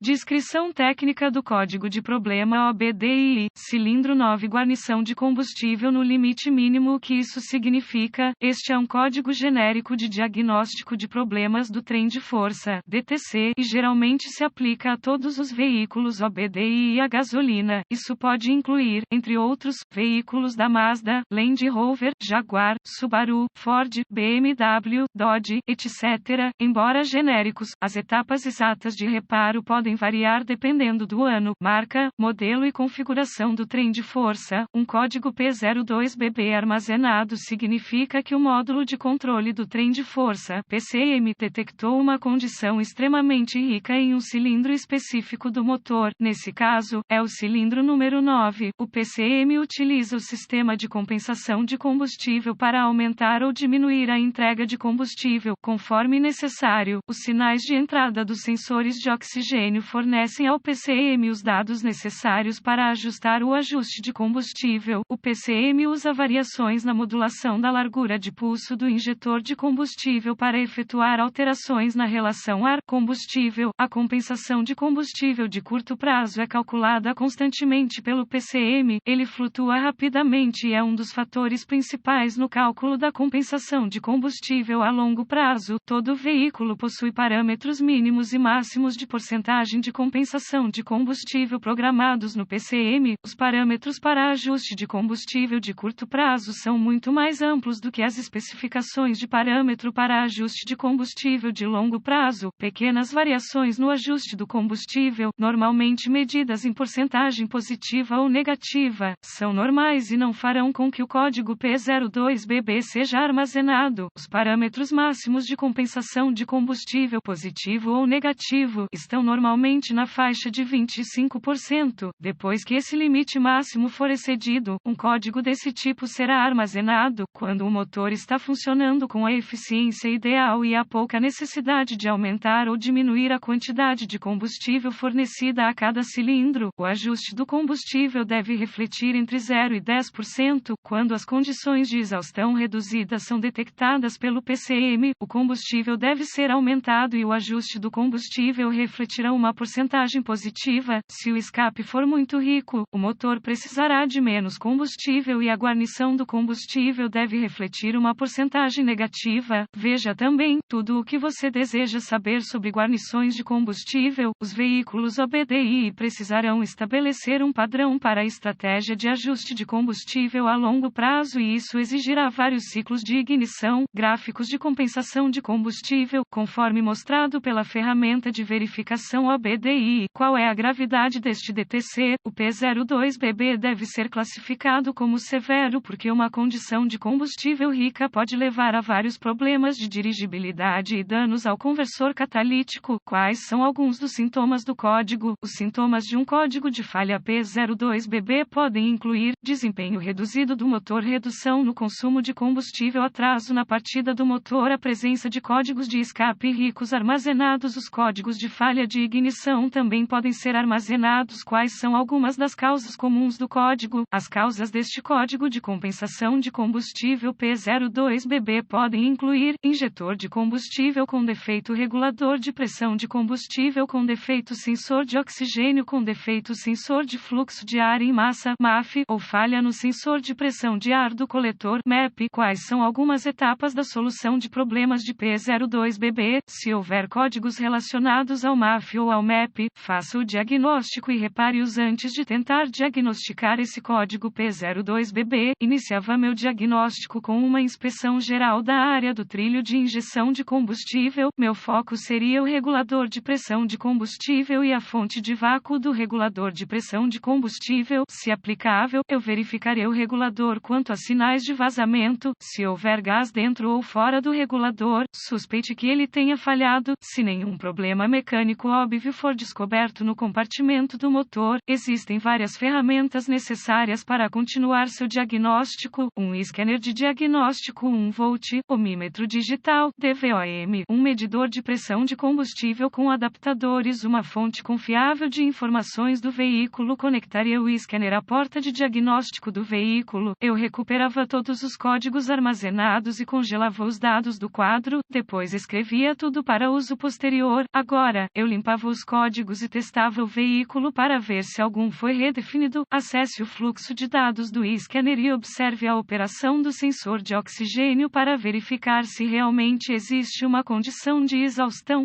Descrição técnica do código de problema OBDII, cilindro 9 guarnição de combustível no limite mínimo. O que isso significa? Este é um código genérico de diagnóstico de problemas do trem de força, DTC, e geralmente se aplica a todos os veículos OBDII a gasolina. Isso pode incluir, entre outros, veículos da Mazda, Land Rover, Jaguar, Subaru, Ford, BMW, Dodge, etc. Embora genéricos, as etapas exatas de reparo podem variar dependendo do ano, marca, modelo e configuração do trem de força. Um código P02BB armazenado significa que o módulo de controle do trem de força, PCM, detectou uma condição extremamente rica em um cilindro específico do motor. Nesse caso, é o cilindro número 9. O PCM utiliza o sistema de compensação de combustível para aumentar ou diminuir a entrega de combustível, conforme necessário. Os sinais de entrada dos sensores de oxigênio fornecem ao PCM os dados necessários para ajustar o ajuste de combustível. O PCM usa variações na modulação da largura de pulso do injetor de combustível para efetuar alterações na relação ar-combustível. A compensação de combustível de curto prazo é calculada constantemente pelo PCM. Ele flutua rapidamente e é um dos fatores principais no cálculo da compensação de combustível a longo prazo. Todo veículo possui parâmetros mínimos e máximos de porcentagem de compensação de combustível programados no PCM. Os parâmetros para ajuste de combustível de curto prazo são muito mais amplos do que as especificações de parâmetro para ajuste de combustível de longo prazo. Pequenas variações no ajuste do combustível, normalmente medidas em porcentagem positiva ou negativa, são normais e não farão com que o código P02BB seja armazenado. Os parâmetros máximos de compensação de combustível positivo ou negativo estão normalmente na faixa de 25%. Depois que esse limite máximo for excedido, um código desse tipo será armazenado quando o motor está funcionando com a eficiência ideal e há pouca necessidade de aumentar ou diminuir a quantidade de combustível fornecida a cada cilindro. O ajuste do combustível deve refletir entre 0 e 10%. Quando as condições de exaustão reduzida são detectadas pelo PCM, o combustível deve ser aumentado e o ajuste do combustível refletirá uma porcentagem positiva. Se o escape for muito rico, o motor precisará de menos combustível e a guarnição do combustível deve refletir uma porcentagem negativa. Veja também tudo o que você deseja saber sobre guarnições de combustível. Os veículos OBDII precisarão estabelecer um padrão para a estratégia de ajuste de combustível a longo prazo e isso exigirá vários ciclos de ignição, gráficos de compensação de combustível, conforme mostrado pela ferramenta de verificação OBDII. Qual é a gravidade deste DTC? O P02BB deve ser classificado como severo porque uma condição de combustível rica pode levar a vários problemas de dirigibilidade e danos ao conversor catalítico. Quais são alguns dos sintomas do código? Os sintomas de um código de falha P02BB podem incluir desempenho reduzido do motor, redução no consumo de combustível, atraso na partida do motor, a presença de códigos de escape ricos armazenados. Os códigos de falha de ignição também podem ser armazenados. Quais são algumas das causas comuns do código? As causas deste código de compensação de combustível P02BB podem incluir injetor de combustível com defeito, regulador de pressão de combustível com defeito, sensor de oxigênio com defeito, sensor de fluxo de ar em massa (MAF) ou falha no sensor de pressão de ar do coletor (MEP). Quais são algumas etapas da solução de problemas de P02BB? Se houver códigos relacionados ao MAF ou ao MEP, faça o diagnóstico e repare-os antes de tentar diagnosticar esse código P02BB. Iniciava meu diagnóstico com uma inspeção geral da área do trilho de injeção de combustível. Meu foco seria o regulador de pressão de combustível e a fonte de vácuo do regulador de pressão de combustível. Se aplicável, eu verificarei o regulador quanto a sinais de vazamento. Se houver gás dentro ou fora do regulador, suspeite que ele tenha falhado. Se nenhum problema mecânico óbvio for descoberto no compartimento do motor, existem várias ferramentas necessárias para continuar seu diagnóstico: um scanner de diagnóstico 1 volt, ohmímetro digital, DVOM, um medidor de pressão de combustível com adaptadores, uma fonte confiável de informações do veículo. Conectaria o scanner à porta de diagnóstico do veículo. Eu recuperava todos os códigos armazenados e congelava os dados do quadro, depois escrevia tudo para uso posterior. Agora, eu limpava os códigos e testava o veículo para ver se algum foi redefinido. Acesse o fluxo de dados do scanner e observe a operação do sensor de oxigênio para verificar se realmente existe uma condição de exaustão.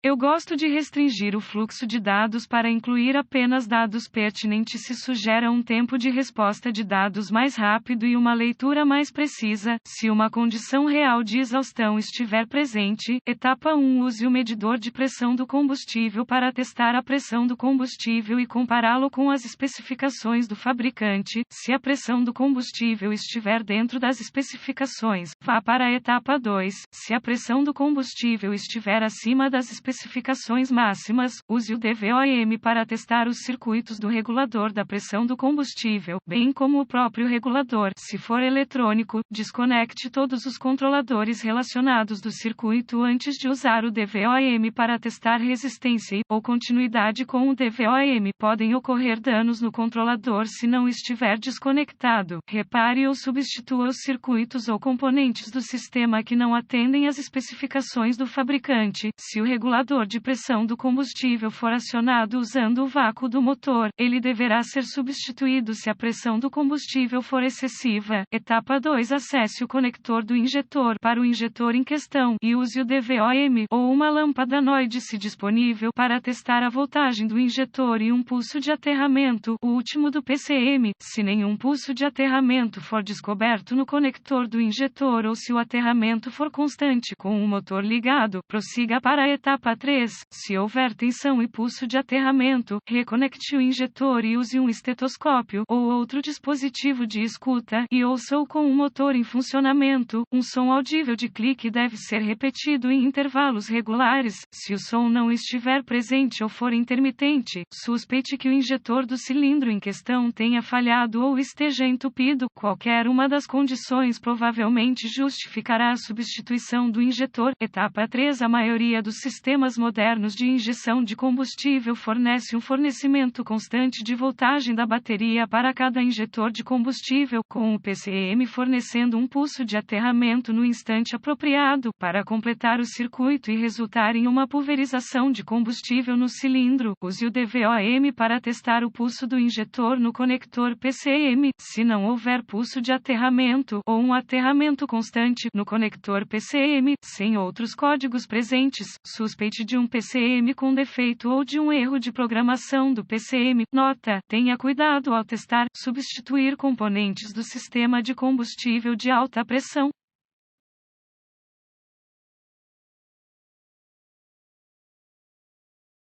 Eu gosto de restringir o fluxo de dados para incluir apenas dados pertinentes. Isso gera um tempo de resposta de dados mais rápido e uma leitura mais precisa. Se uma condição real de exaustão estiver presente, etapa 1, use o medidor de pressão do combustível para testar a pressão do combustível e compará-lo com as especificações do fabricante. Se a pressão do combustível estiver dentro das especificações, vá para a etapa 2. Se a pressão do combustível estiver acima das especificações máximas, use o DVOM para testar os circuitos do regulador da pressão do combustível, bem como o próprio regulador. Se for eletrônico, desconecte todos os controladores relacionados do circuito antes de usar o DVOM para testar resistência ou continuidade com o DVOM. Podem ocorrer danos no controlador se não estiver desconectado. Repare ou substitua os circuitos ou componentes do sistema que não atendem às especificações do fabricante. Se o regulador de pressão do combustível for acionado usando o vácuo do motor, ele deverá ser substituído se a pressão do combustível for excessiva. Etapa 2. Acesse o conector do injetor para o injetor em questão e use o DVOM ou uma lâmpada NOID se disponível para testar a voltagem do injetor e um pulso de aterramento, o último do PCM. Se nenhum pulso de aterramento for descoberto no conector do injetor ou se o aterramento for constante com o motor ligado, prossiga para a etapa 3. Se houver tensão e pulso de aterramento, reconecte o injetor e use um estetoscópio ou outro dispositivo de escuta e ouça-o com o motor em funcionamento. Um som audível de clique deve ser repetido em intervalos regulares. Se o som não estiver presente ou for intermitente, suspeite que o injetor do cilindro em questão tenha falhado ou esteja entupido. Qualquer uma das condições provavelmente justificará a substituição do injetor. Etapa 3. A maioria dos sistemas modernos de injeção de combustível fornece um fornecimento constante de voltagem da bateria para cada injetor de combustível, com o PCM fornecendo um pulso de aterramento no instante apropriado, para completar o circuito e resultar em uma pulverização de combustível no cilindro. Use o DVOM para testar o pulso do injetor no conector PCM. Se não houver pulso de aterramento ou um aterramento constante no conector PCM, sem outros códigos presentes, suspeite de um PCM com defeito ou de um erro de programação do PCM. Nota: tenha cuidado ao testar, substituir componentes do sistema de combustível de alta pressão.